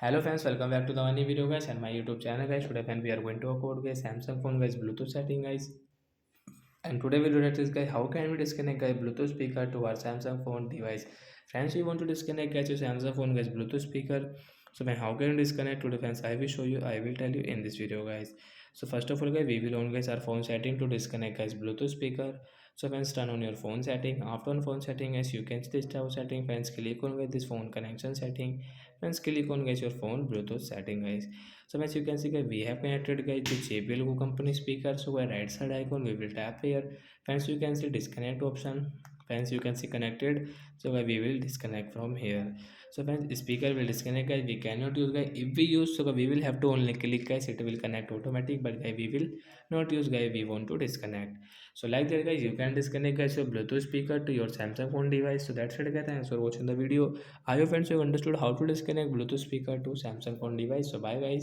Hello friends, welcome back to the new video guys and my YouTube channel guys. Today friend we are going to talk about guys Samsung phone guys Bluetooth setting guys. And today we'll do this guys how can we disconnect guys Bluetooth speaker to our Samsung phone device. Friends, we want to disconnect guys your Samsung phone guys Bluetooth speaker. So man, how can we disconnect today friends? I will show you. I will tell you in this video guys. So first of all guys we will on guys our phone setting to disconnect guys Bluetooth speaker. So friends, turn on your phone setting. After on phone setting guys you can see this tab setting. Friends, click on guys this phone connection setting. Friends, click on guys your phone Bluetooth setting guys. So as you can see guys, we have connected guys to JBL company speaker. So by right side icon we will tap here. Friends, you can see disconnect option. Friends, you can see connected. So guys, we will disconnect from here. So friends, speaker will disconnect guys. We cannot use guys. If we use, so guys, we will have to only click guys. It will connect automatic. But guys, we will not use guys. We want to disconnect. So like that guys, you can disconnect guys your Bluetooth speaker to your Samsung phone device. So that's it guys. Thanks for watching the video. I hope friends you understood how to disconnect Bluetooth speaker to Samsung phone device. So bye guys.